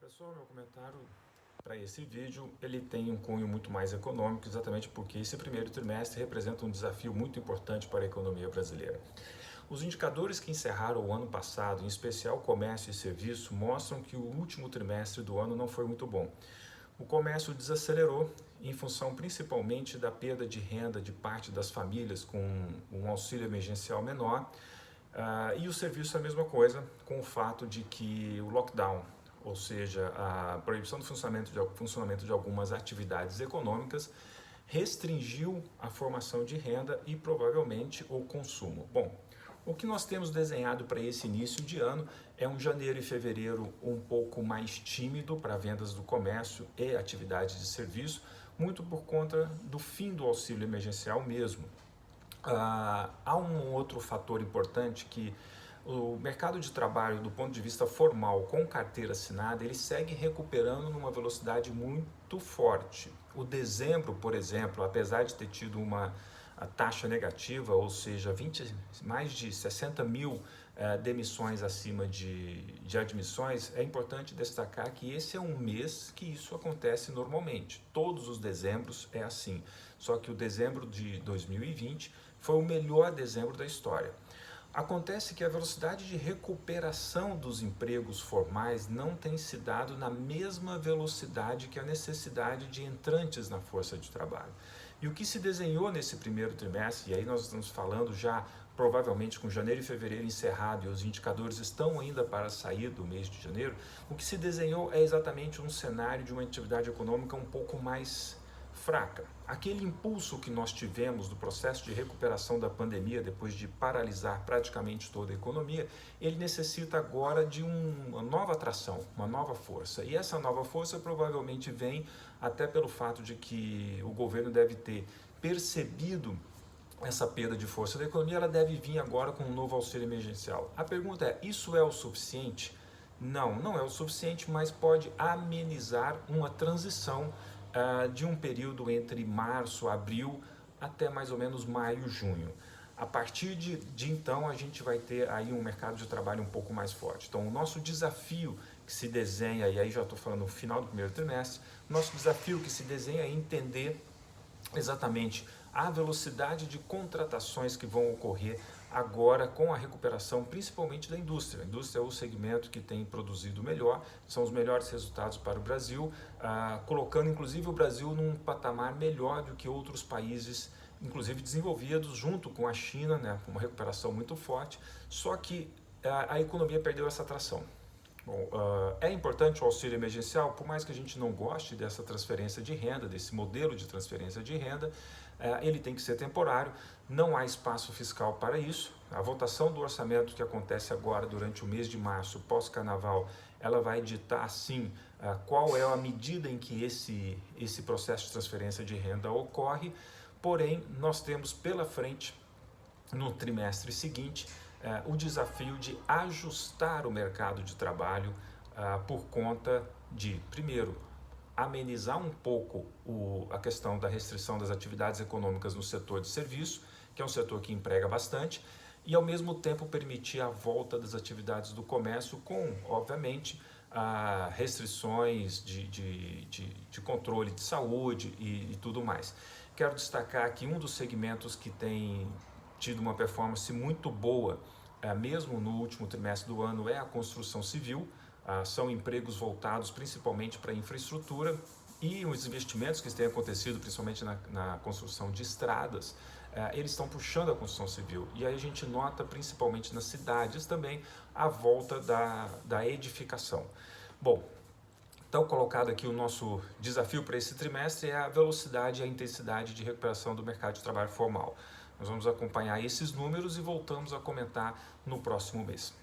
Pessoal, meu comentário para esse vídeo ele tem um cunho muito mais econômico, exatamente porque esse primeiro trimestre representa um desafio muito importante para a economia brasileira. Os indicadores que encerraram o ano passado, em especial comércio e serviço, mostram que o último trimestre do ano não foi muito bom. O comércio desacelerou em função principalmente da perda de renda de parte das famílias com um auxílio emergencial menor, e o serviço é a mesma coisa, com o fato de que o lockdown, ou seja, a proibição do funcionamento de algumas atividades econômicas, restringiu a formação de renda e provavelmente o consumo. Bom, o que nós temos desenhado para esse início de ano é um janeiro e fevereiro um pouco mais tímido para vendas do comércio e atividades de serviço, muito por conta do fim do auxílio emergencial mesmo. Há um outro fator importante que o mercado de trabalho, do ponto de vista formal, com carteira assinada, ele segue recuperando numa velocidade muito forte. O dezembro, por exemplo, apesar de ter tido uma taxa negativa, ou seja, mais de 60 mil demissões acima de admissões, é importante destacar que esse é um mês que isso acontece normalmente. Todos os dezembros é assim, só que o dezembro de 2020 foi o melhor dezembro da história. Acontece que a velocidade de recuperação dos empregos formais não tem se dado na mesma velocidade que a necessidade de entrantes na força de trabalho. E o que se desenhou nesse primeiro trimestre, e aí nós estamos falando já provavelmente com janeiro e fevereiro encerrado e os indicadores estão ainda para sair do mês de janeiro, o que se desenhou é exatamente um cenário de uma atividade econômica um pouco mais fraca. Aquele impulso que nós tivemos do processo de recuperação da pandemia, depois de paralisar praticamente toda a economia, ele necessita agora de uma nova atração, uma nova força. E essa nova força provavelmente vem até pelo fato de que o governo deve ter percebido essa perda de força da economia, ela deve vir agora com um novo auxílio emergencial. A pergunta é, isso é o suficiente? Não, não é o suficiente, mas pode amenizar uma transição de um período entre março, abril, até mais ou menos maio, junho. A partir de então a gente vai ter aí um mercado de trabalho um pouco mais forte. Então o nosso desafio que se desenha, e aí já estou falando no final do primeiro trimestre, nosso desafio que se desenha é entender exatamente a velocidade de contratações que vão ocorrer agora com a recuperação, principalmente da indústria. A indústria é o segmento que tem produzido melhor, são os melhores resultados para o Brasil, colocando inclusive o Brasil num patamar melhor do que outros países, inclusive desenvolvidos, junto com a China, né, com uma recuperação muito forte, só que a economia perdeu essa atração. Bom, é importante o auxílio emergencial, por mais que a gente não goste dessa transferência de renda, desse modelo de transferência de renda, ele tem que ser temporário, não há espaço fiscal para isso. A votação do orçamento que acontece agora durante o mês de março, pós-carnaval, ela vai ditar sim qual é a medida em que esse processo de transferência de renda ocorre, porém nós temos pela frente, no trimestre seguinte, o desafio de ajustar o mercado de trabalho por conta de, primeiro, amenizar um pouco a questão da restrição das atividades econômicas no setor de serviço, que é um setor que emprega bastante, e ao mesmo tempo permitir a volta das atividades do comércio com, obviamente, restrições de controle de saúde e tudo mais. Quero destacar que um dos segmentos que tem tido uma performance muito boa, mesmo no último trimestre do ano, é a construção civil. São empregos voltados principalmente para a infraestrutura e os investimentos que têm acontecido, principalmente na construção de estradas, eles estão puxando a construção civil. E aí a gente nota, principalmente nas cidades também, a volta da edificação. Bom, então colocado aqui o nosso desafio para esse trimestre é a velocidade e a intensidade de recuperação do mercado de trabalho formal. Nós vamos acompanhar esses números e voltamos a comentar no próximo mês.